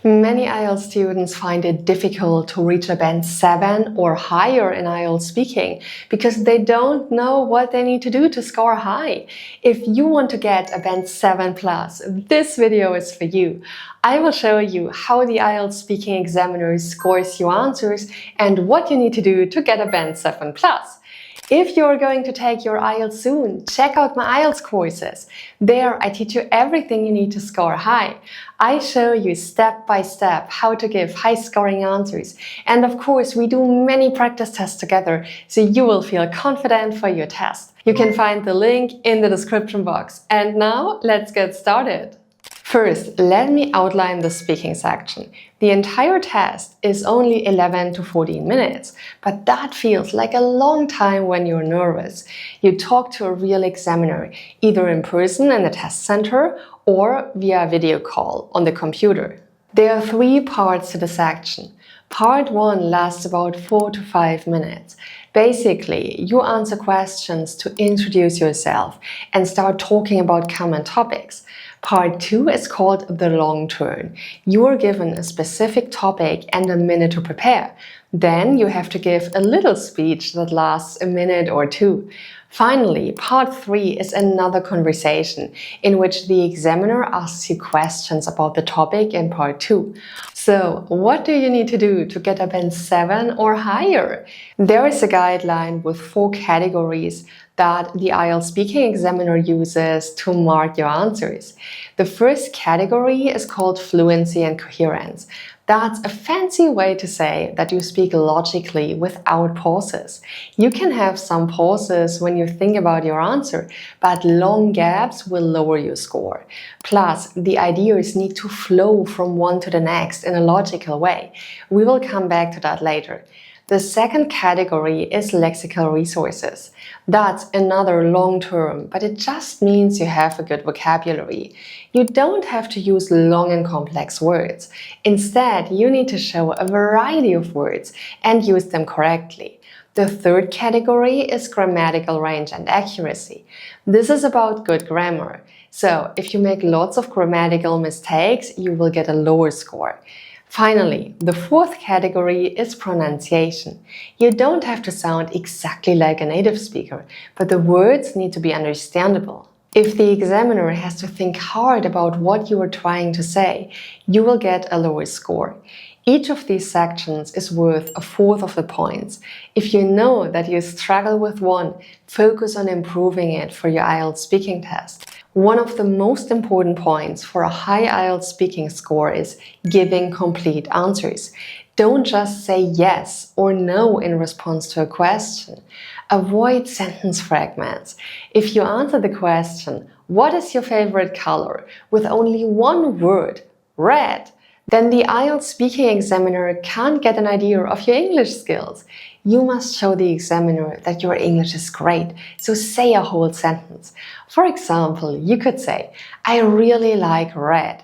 Many IELTS students find it difficult to reach a band 7 or higher in IELTS speaking because they don't know what they need to do to score high. If you want to get a band 7 plus, this video is for you. I will show you how the IELTS speaking examiner scores your answers and what you need to do to get a band 7 plus. If you're going to take your IELTS soon, check out my IELTS courses. There I teach you everything you need to score high. I show you step by step how to give high scoring answers. And of course, we do many practice tests together, so you will feel confident for your test. You can find the link in the description box. And now let's get started. First, let me outline the speaking section. The entire test is only 11 to 14 minutes, but that feels like a long time when you're nervous. You talk to a real examiner, either in person in the test center or via video call on the computer. There are 3 parts to the section. Part 1 lasts about 4 to 5 minutes. Basically, you answer questions to introduce yourself and start talking about common topics. Part 2 is called the long turn. You are given a specific topic and a minute to prepare. Then you have to give a little speech that lasts a minute or 2. Finally, part 3 is another conversation in which the examiner asks you questions about the topic in part 2. So, what do you need to do to get a band 7 or higher? There is a guideline with 4 categories that the IELTS speaking examiner uses to mark your answers. The first category is called fluency and coherence. That's a fancy way to say that you speak logically without pauses. You can have some pauses when you think about your answer, but long gaps will lower your score. Plus, the ideas need to flow from one to the next in a logical way. We will come back to that later. The second category is lexical resources. That's another long term, but it just means you have a good vocabulary. You don't have to use long and complex words. Instead, you need to show a variety of words and use them correctly. The third category is grammatical range and accuracy. This is about good grammar. So, if you make lots of grammatical mistakes, you will get a lower score. Finally, the fourth category is pronunciation. You don't have to sound exactly like a native speaker, but the words need to be understandable. If the examiner has to think hard about what you are trying to say, you will get a lower score. Each of these sections is worth a fourth of the points. If you know that you struggle with one, focus on improving it for your IELTS speaking test. One of the most important points for a high IELTS speaking score is giving complete answers. Don't just say yes or no in response to a question. Avoid sentence fragments. If you answer the question, "What is your favorite color?" with only one word, red, then the IELTS speaking examiner can't get an idea of your English skills. You must show the examiner that your English is great, so say a whole sentence. For example, you could say, "I really like red."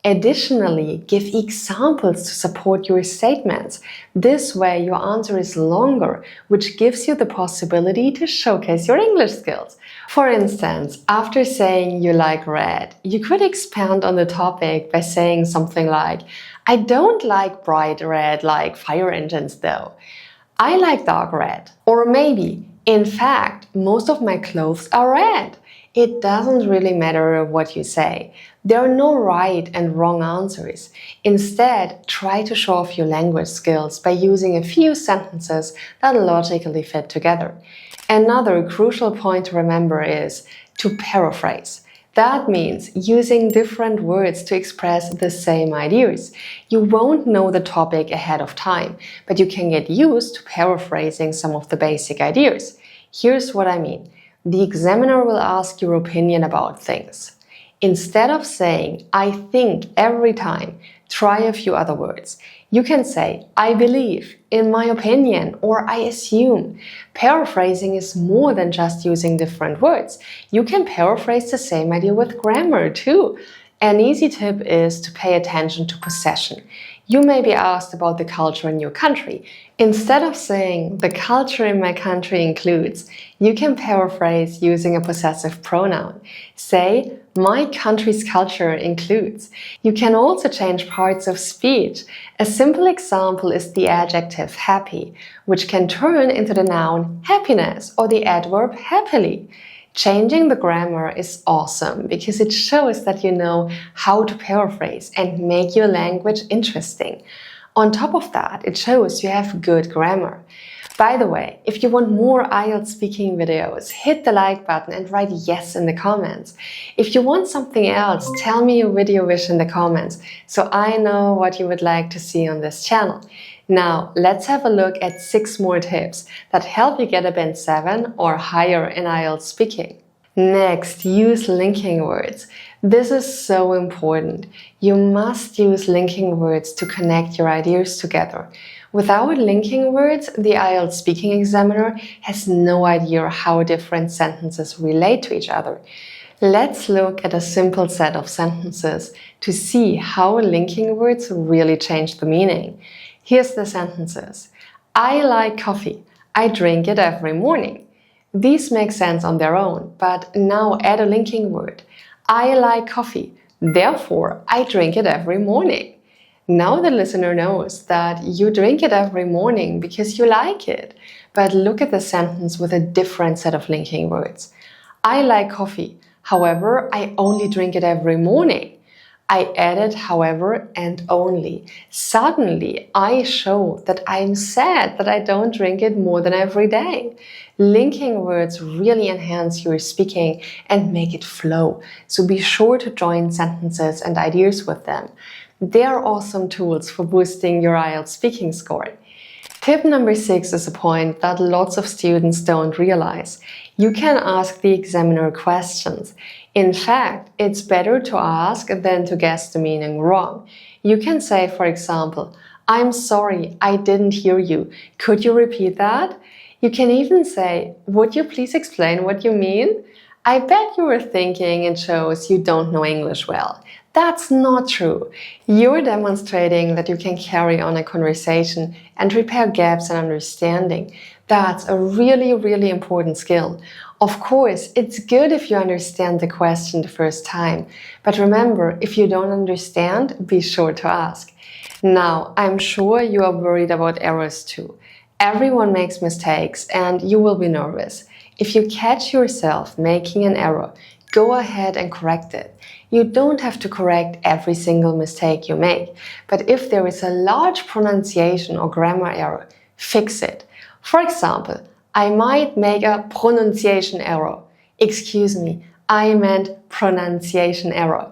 Additionally, give examples to support your statements. This way, your answer is longer, which gives you the possibility to showcase your English skills. For instance, after saying you like red, you could expand on the topic by saying something like, "I don't like bright red like fire engines though. I like dark red." Or maybe, "In fact, most of my clothes are red." It doesn't really matter what you say. There are no right and wrong answers. Instead, try to show off your language skills by using a few sentences that logically fit together. Another crucial point to remember is to paraphrase. That means using different words to express the same ideas. You won't know the topic ahead of time, but you can get used to paraphrasing some of the basic ideas. Here's what I mean. The examiner will ask your opinion about things. Instead of saying, "I think" every time, try a few other words. You can say, "I believe," "in my opinion," or "I assume." Paraphrasing is more than just using different words. You can paraphrase the same idea with grammar too. An easy tip is to pay attention to possession. You may be asked about the culture in your country. Instead of saying, "The culture in my country includes," you can paraphrase using a possessive pronoun. Say, my country's culture includes. You can also change parts of speech. A simple example is the adjective happy, which can turn into the noun happiness or the adverb happily. Changing the grammar is awesome because it shows that you know how to paraphrase and make your language interesting. On top of that, it shows you have good grammar. By the way, if you want more IELTS speaking videos, hit the like button and write yes in the comments. If you want something else, tell me your video wish in the comments so I know what you would like to see on this channel. Now, let's have a look at 6 more tips that help you get a band 7 or higher in IELTS speaking. Next, use linking words. This is so important. You must use linking words to connect your ideas together. Without linking words, the IELTS speaking examiner has no idea how different sentences relate to each other. Let's look at a simple set of sentences to see how linking words really change the meaning. Here's the sentences. I like coffee. I drink it every morning. These make sense on their own, but now add a linking word. I like coffee. Therefore, I drink it every morning. Now the listener knows that you drink it every morning because you like it. But look at the sentence with a different set of linking words. I like coffee. However, I only drink it every morning. I added however and only. Suddenly, I show that I'm sad that I don't drink it more than every day. Linking words really enhance your speaking and make it flow, so be sure to join sentences and ideas with them. They are awesome tools for boosting your IELTS speaking score. Tip number 6 is a point that lots of students don't realize. You can ask the examiner questions. In fact, it's better to ask than to guess the meaning wrong. You can say, for example, I'm sorry, I didn't hear you. Could you repeat that? You can even say, would you please explain what you mean? I bet you were thinking it shows you don't know English well. That's not true. You're demonstrating that you can carry on a conversation and repair gaps in understanding. That's a really important skill. Of course, it's good if you understand the question the first time, but remember, if you don't understand, be sure to ask. Now, I'm sure you are worried about errors too. Everyone makes mistakes and you will be nervous. If you catch yourself making an error, go ahead and correct it. You don't have to correct every single mistake you make, but if there is a large pronunciation or grammar error, fix it. For example, I might make a pronunciation error. Excuse me, I meant pronunciation error.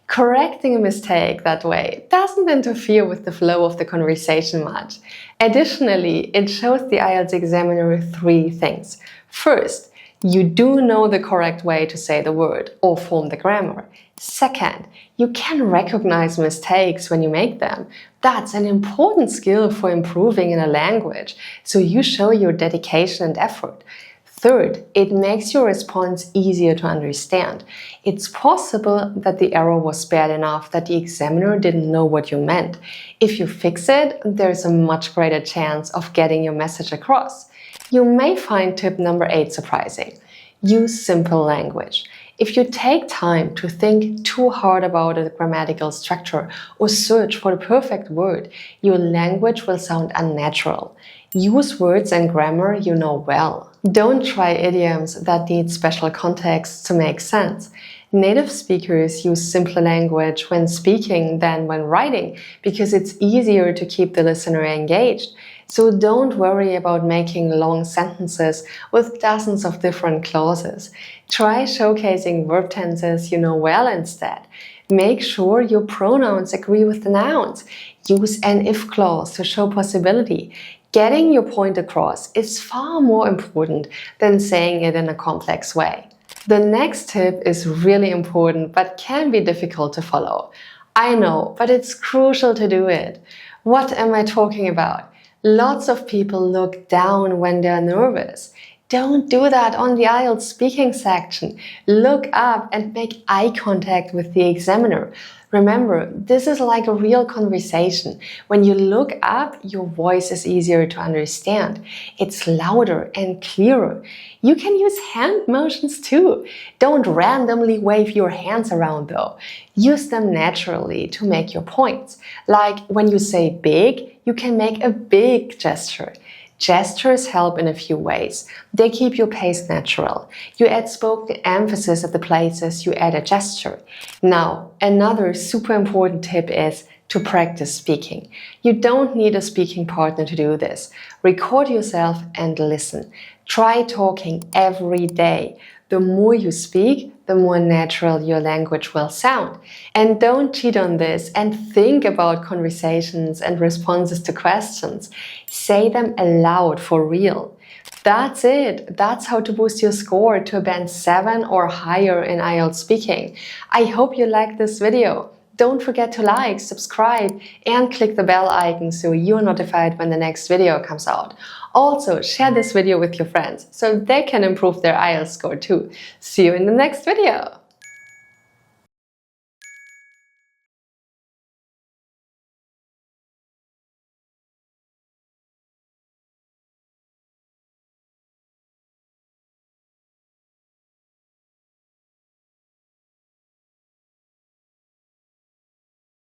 Correcting a mistake that way doesn't interfere with the flow of the conversation much. Additionally, it shows the IELTS examiner 3 things. First, you do know the correct way to say the word or form the grammar. Second, you can recognize mistakes when you make them. That's an important skill for improving in a language, so you show your dedication and effort. Third, it makes your response easier to understand. It's possible that the error was bad enough that the examiner didn't know what you meant. If you fix it, there's a much greater chance of getting your message across. You may find tip number 8 surprising. Use simple language. If you take time to think too hard about a grammatical structure or search for the perfect word, your language will sound unnatural. Use words and grammar you know well. Don't try idioms that need special context to make sense. Native speakers use simpler language when speaking than when writing because it's easier to keep the listener engaged. So don't worry about making long sentences with dozens of different clauses. Try showcasing verb tenses you know well instead. Make sure your pronouns agree with the nouns. Use an if clause to show possibility. Getting your point across is far more important than saying it in a complex way. The next tip is really important but can be difficult to follow. I know, but it's crucial to do it. What am I talking about? Lots of people look down when they're nervous. Don't do that on the IELTS speaking section. Look up and make eye contact with the examiner. Remember, this is like a real conversation. When you look up, your voice is easier to understand. It's louder and clearer. You can use hand motions too. Don't randomly wave your hands around though. Use them naturally to make your points. Like when you say big, you can make a big gesture. Gestures help in a few ways. They keep your pace natural. You add spoken emphasis at the places you add a gesture. Now, another super important tip is to practice speaking. You don't need a speaking partner to do this. Record yourself and listen. Try talking every day. The more you speak, the more natural your language will sound. And don't cheat on this and think about conversations and responses to questions. Say them aloud for real. That's it. That's how to boost your score to a band 7 or higher in IELTS speaking. I hope you liked this video. Don't forget to like, subscribe, and click the bell icon so you're notified when the next video comes out. Also, share this video with your friends so they can improve their IELTS score too. See you in the next video!